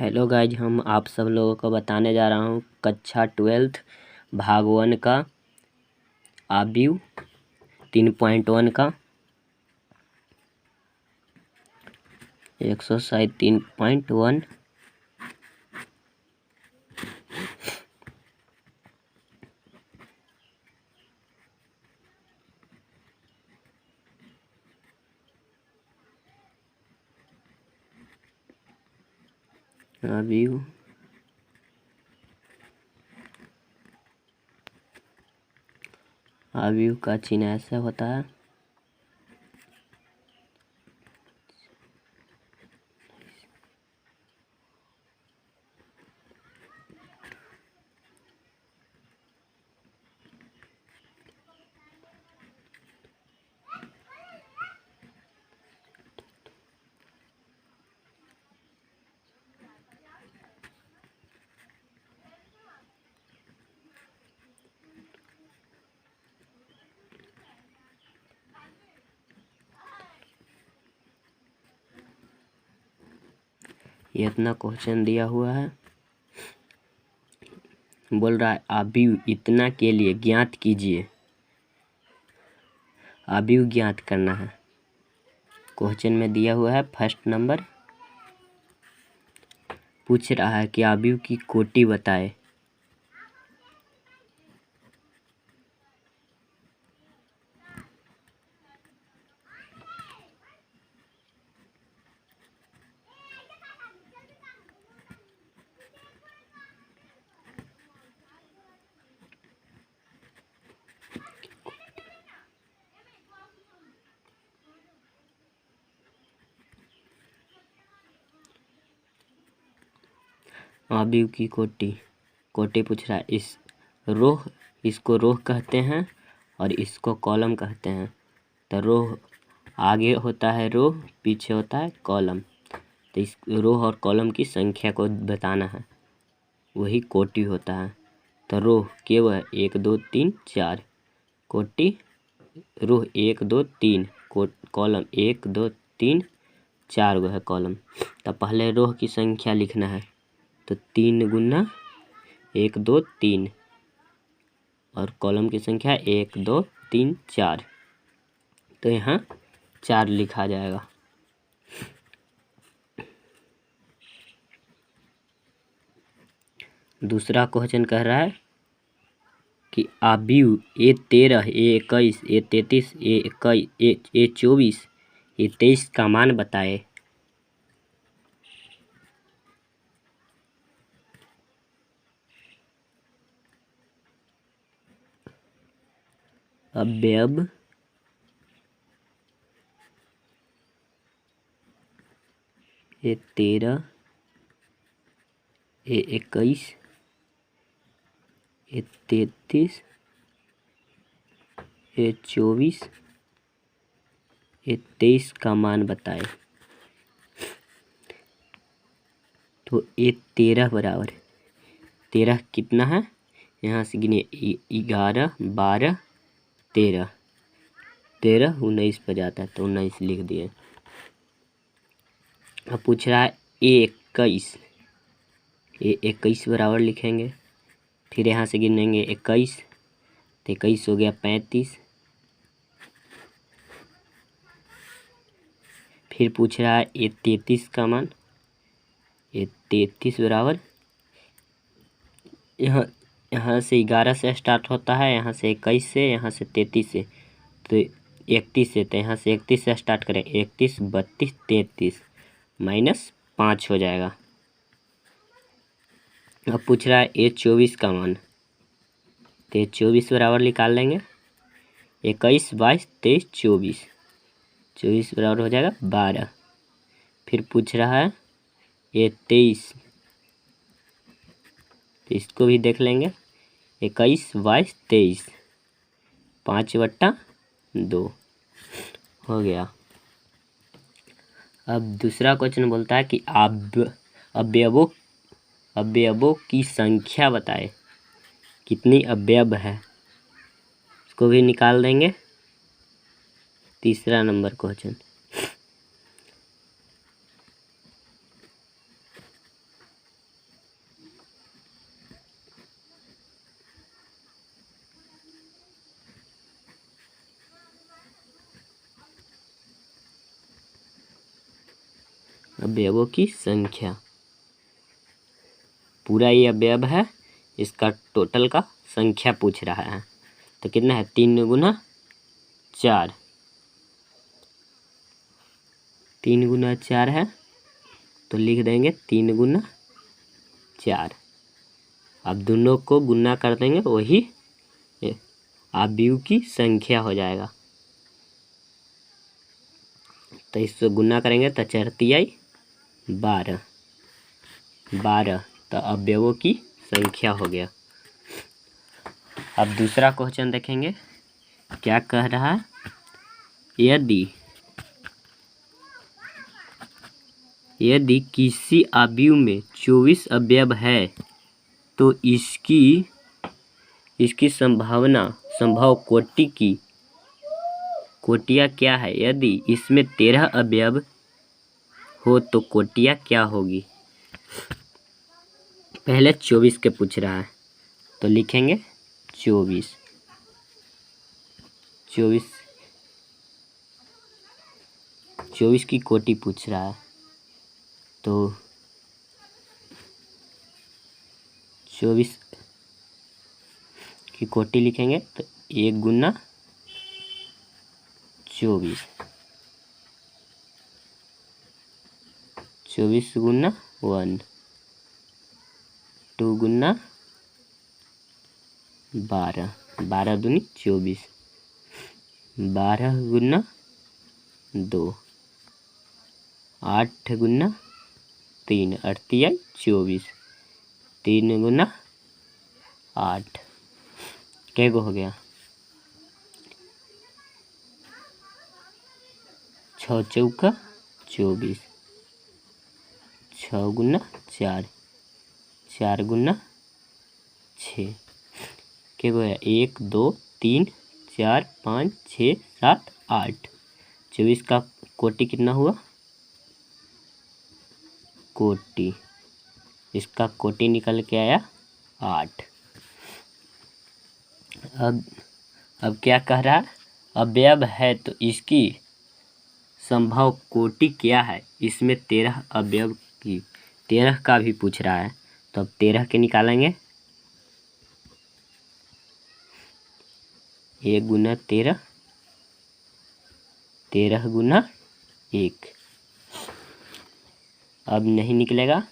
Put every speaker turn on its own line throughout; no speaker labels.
Hello guys, हम आप सब लोगों को बताने जा रहा हूँ कक्षा 12 भाग 1 का आव्यूह 3.1 का एक्सरसाइज 3.1। आव्यूह आव्यूह का चिन्ह ऐसा होता है। ये इतना क्वेश्चन दिया हुआ है, बोल रहा है आव्यूह इतना के लिए ज्ञात कीजिए। आव्यूह ज्ञात करना है। क्वेश्चन में दिया हुआ है फर्स्ट नंबर, पूछ रहा है कि आव्यूह की कोटि बताए। आव्यूह की कोटि पूछ रहा है। इसको रोह कहते हैं और इसको कॉलम कहते हैं। तो रोह आगे होता है, रोह पीछे होता है कॉलम। तो इस रोह और कॉलम की संख्या को बताना है, वही कोटि होता है। तो रोह केवल 1 2 3 4, कोटि रोह 1 2 3, कॉलम 1 2 3 4 गो है कॉलम। तो पहले रोह की संख्या लिखना है। तो 3 गुना 1 2 3 और कॉलम की संख्या 1 2 3 4। तो यहाँ 4 लिखा जाएगा। दूसरा क्वेश्चन कह रहा है कि आव्यूह A13 A21 A33 A21 A24 A23 का मान बताए। अवयव A13 A21 A33 A24 A23 का मान बताए। तो A13 बराबर 13 कितना है, यहाँ से गिने 11 12 13, 13 19 पर जाता है तो 19 लिख दिए। अब पूछ रहा है A21 A21 बराबर लिखेंगे, फिर यहाँ से गिनेंगे 21, तो 21 हो गया 35। फिर पूछ रहा है A33 का मान। A33 बराबर यहाँ से 11 से स्टार्ट होता है, यहाँ से 21 से, यहाँ से 33 से, तो 31 से। तो यहाँ से 31 से स्टार्ट करें, 31 32 33 -5 हो जाएगा। अब पूछ रहा है A24 का मान। तो A24 बराबर निकाल लेंगे, 21 22 23 24, 24 बराबर हो जाएगा 12। फिर पूछ रहा है A23, तो इसको भी देख लेंगे, 21 22 23, 5/2 हो गया। अब दूसरा क्वेश्चन बोलता है कि अवयवों की संख्या बताए। कितनी अवयव है, इसको भी निकाल देंगे। तीसरा नंबर क्वेश्चन, अवयवों की संख्या। पूरा ये अवयव है, इसका टोटल का संख्या पूछ रहा है। तो कितना है, 3 गुना 4, 3 गुना 4 है, तो लिख देंगे 3 गुना 4। अब दोनों को गुना कर देंगे, वही अवयव की संख्या हो जाएगा। तो इससे गुना करेंगे तो 4 तिहाई 12, 12 तो अवयवों की संख्या हो गया। अब दूसरा क्वेश्चन देखेंगे, क्या कह रहा है। यदि किसी अवयव में 24 अवयव है तो इसकी संभव कोटियाँ क्या है। यदि इसमें 13 अवयव हो तो कोटियाँ क्या होगी। पहले 24 के पूछ रहा है, तो लिखेंगे 24 की कोटि पूछ रहा है, तो 24 की कोटि लिखेंगे तो 1 गुना 24, 24 गुना 1, 2 गुना 12, 12 दूनी 24, 12 गुना 2, 8 गुना 3, 8 तिहाई 24, 3 गुना 8, क्या हो गया 6 चौका 24, 6 गुना 4, 4 गुना 6, क्या हो गया 1 2 3 4 5 6 7 8। 24 का कोटि कितना हुआ, कोटि, इसका कोटि निकल के आया 8। अब क्या कह रहा है, अवयव है तो इसकी संभव कोटि क्या है। इसमें 13 अवयव की 13 का भी पूछ रहा है, तो अब 13 के निकालेंगे, 1 गुना 13, 13 गुना 1, अब नहीं निकलेगा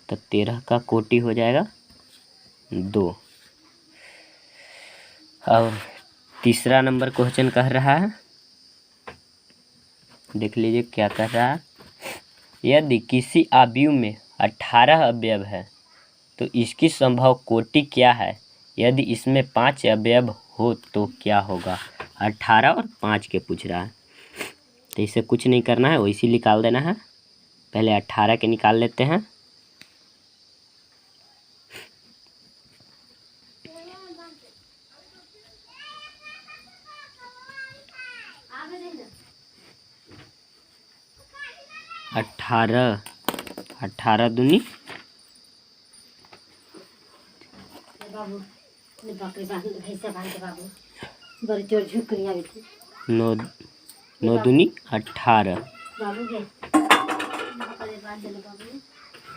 तो 13 का कोटि हो जाएगा 2। अब तीसरा नंबर क्वेश्चन कह रहा है, देख लीजिए क्या कह रहा है। यदि किसी अवयव में 18 अवयव है तो इसकी संभव कोटि क्या है। यदि इसमें 5 अवयव हो तो क्या होगा। 18 और 5 के पूछ रहा है, तो इसे कुछ नहीं करना है, वैसे निकाल देना है। पहले 18 के निकाल लेते हैं, अठारह दूनी 9 दूनी 18,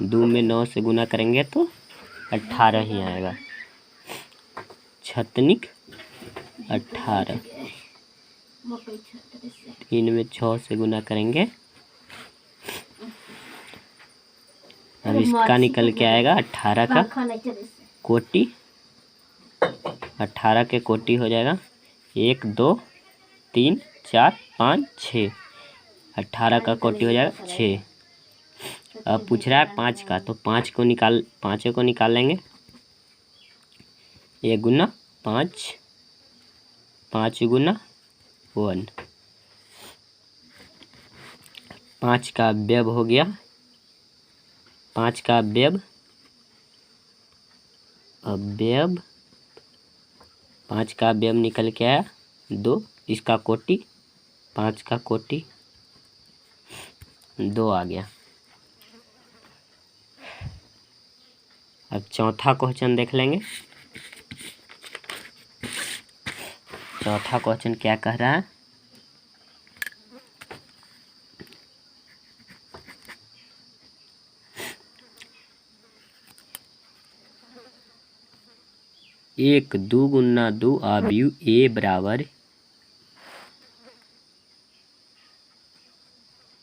2 में 9 से गुना करेंगे तो 18 ही आएगा। 6 18, 3 में 6 से गुना करेंगे, अब इसका निकल के आएगा 18 का कोटि। 18 के कोटि हो जाएगा 1 2 3 4 5 6, 18 का कोटि हो जाएगा 6। अब पूछ रहा है 5 का, तो 5 को निकाल लेंगे। 1 गुना 5, 5 गुना 1, 5 का अवयव हो गया। 5 का अवयव 5 का अवयव निकल के आया 2, इसका कोटि 5 का कोटि 2 आ गया। अब चौथा क्वेश्चन देख लेंगे। चौथा क्वेश्चन क्या कह रहा है। एक 2 गुना 2 अवयव ए बराबर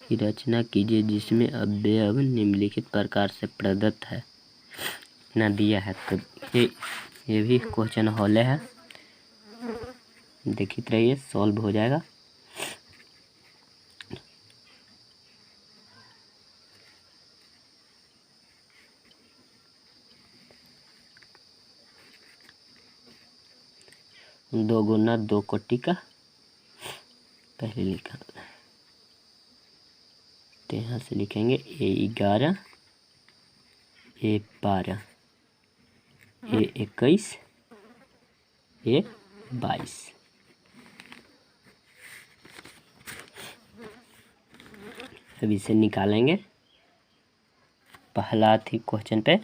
की रचना कीजिए जिसमें अवयव निम्नलिखित प्रकार से प्रदत्त है ना दिया है। तो ये भी क्वेश्चन हॉले है, देखते रहिए सॉल्व हो जाएगा। दो गुना 2 कोटि का पहले लिखा, तो यहाँ से लिखेंगे A11 A12 A21 A22। अब इसे निकालेंगे पहला थी क्वेश्चन पे।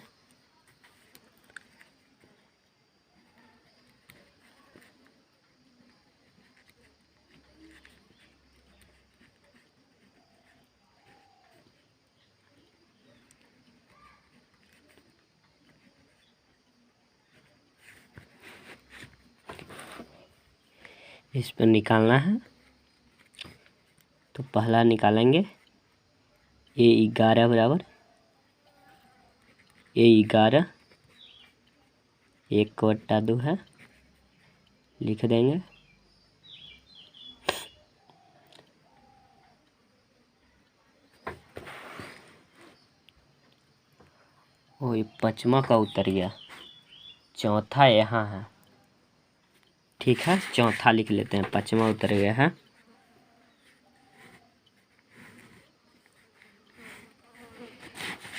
इस पर निकालना है, तो पहला निकालेंगे A11 बराबर A11 1/2 है, लिख देंगे। ओ ये पचमा का उतर गया, चौथा यहाँ है, ठीक है चौथा लिख लेते हैं, पचमा उतर गया है।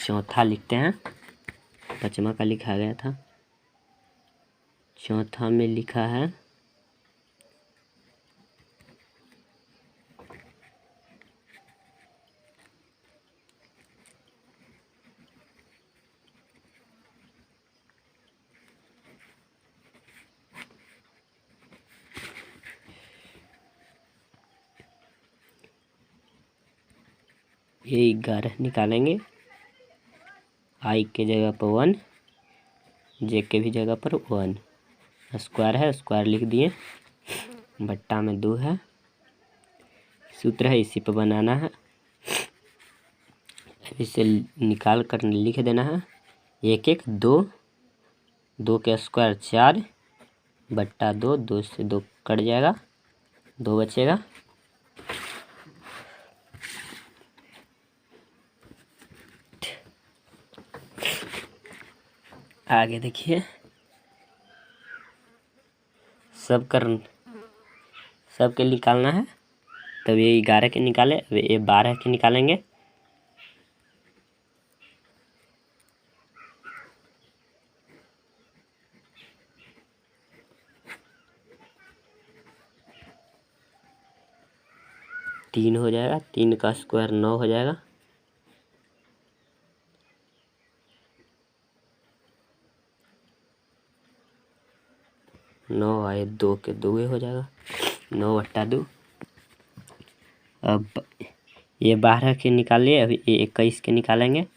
चौथा लिखते हैं, पचमा का लिखा गया था, चौथा में लिखा है A11 निकालेंगे, I के जगह पर 1, J के भी जगह पर 1, स्क्वायर है स्क्वायर लिख दिए, बट्टा में 2 है, सूत्र है इसी पर बनाना है। इसे निकाल कर लिख देना है 1 1 2, 2 के स्क्वायर 4 बट्टा 2, 2 से 2 कट जाएगा, 2 बचेगा। आगे देखिए सबके निकालना है, तब ये 11 के निकाले, अब ये 12 के निकालेंगे। तीन हो जाएगा, 3 का स्क्वायर 9 हो जाएगा, नौ आए 2 के 2 हो जाएगा, 9/2। अब ये 12 के निकालिए, अभी ये 21 के निकालेंगे।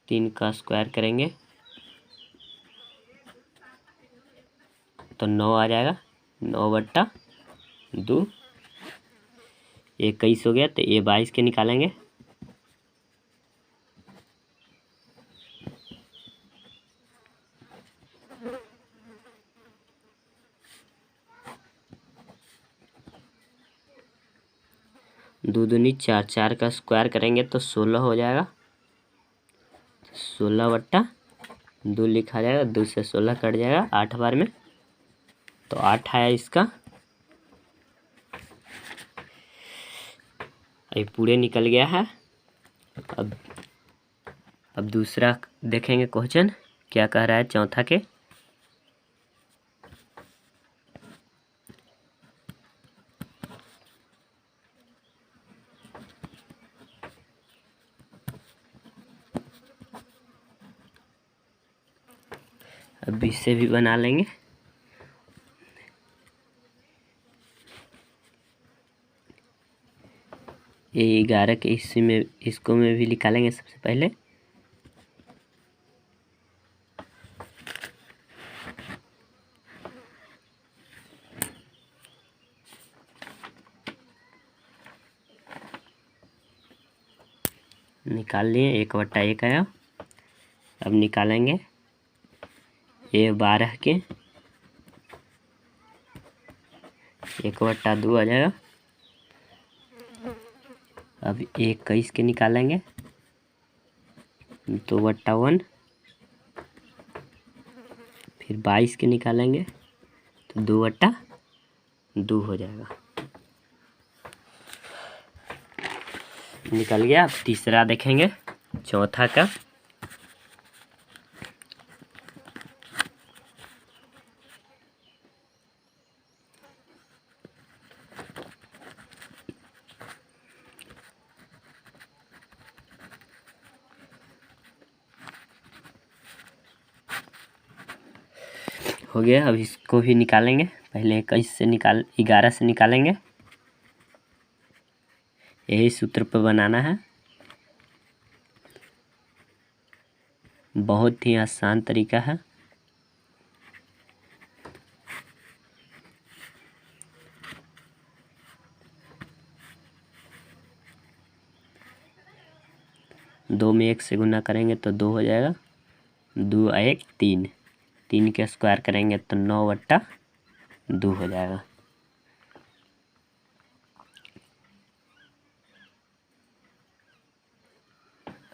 तीन का स्क्वायर करेंगे तो 9 आ जाएगा, 9/2, 21 हो गया, तो ये 22 के निकालेंगे। दो दूनी 4, 4 का स्क्वायर करेंगे तो 16 हो जाएगा, 16/2 लिखा जाएगा, 2 से 16 कट जाएगा 8 बार में, तो 8 आया इसका। ये पूरे निकल गया है। अब दूसरा देखेंगे क्वेश्चन क्या कह रहा है चौथा के। अब इससे भी बना लेंगे। ये 11 के हिस्से में इसको में भी निकालेंगे सबसे पहले। निकाल लिए, 1/1 आया। अब निकालेंगे ये 12 के 1/2 आ जाएगा। अब 21 के निकालेंगे 2/1। फिर 22 के निकालेंगे तो 2/2 हो जाएगा। निकल गया। अब तीसरा देखेंगे, चौथा का। हो गया। अब इसको भी निकालेंगे। पहले 21 से 11 से निकालेंगे। यही सूत्र पर बनाना है। बहुत ही आसान तरीका है। दो में 1 से गुना करेंगे तो 2 हो जाएगा। 2 1 3, 3 के स्क्वायर करेंगे तो 9/2 हो जाएगा।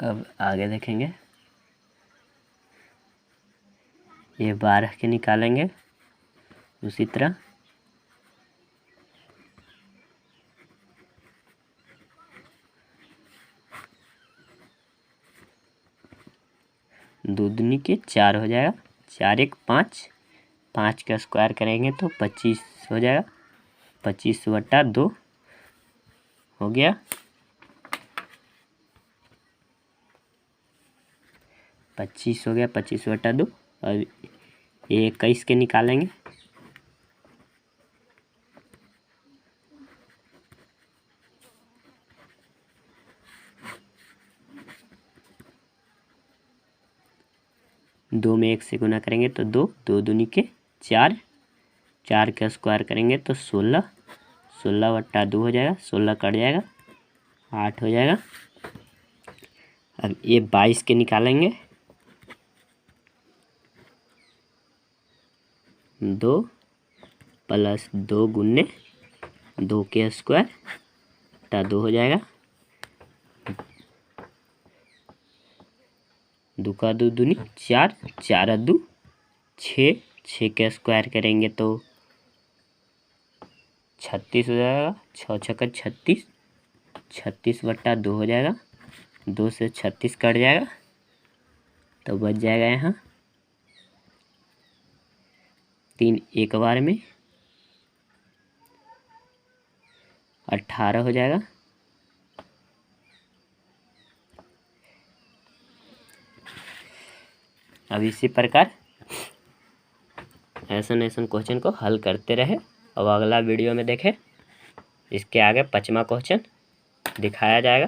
अब आगे देखेंगे। ये 12 के निकालेंगे उसी तरह। दो दूनी के 4 हो जाएगा। 4 1 5, 5 का स्क्वायर करेंगे तो 25 हो जाएगा। 25/2 हो गया। 25 हो गया। 25/2। और ये 21 के निकालेंगे। दो में 1 से गुना करेंगे तो 2, 2 दूनी के 4, 4 का स्क्वायर करेंगे तो 16, 16/2 हो जाएगा। 16 कट जाएगा, 8 हो जाएगा। अब ये 22 के निकालेंगे। 2 + 2 गुने 2 के स्क्वायर 2 हो जाएगा। 2 का 2 दूनी 4, 4 2 6, 6 के स्क्वायर करेंगे तो 36 हो जाएगा। 6 6 36, 36/2 हो जाएगा। 2 से 36 कट जाएगा तो बच जाएगा यहाँ 3 एक बार में 18 हो जाएगा। अब इसी प्रकार ऐसा क्वेश्चन को हल करते रहे। अब अगला वीडियो में देखें। इसके आगे 5वां क्वेश्चन दिखाया जाएगा।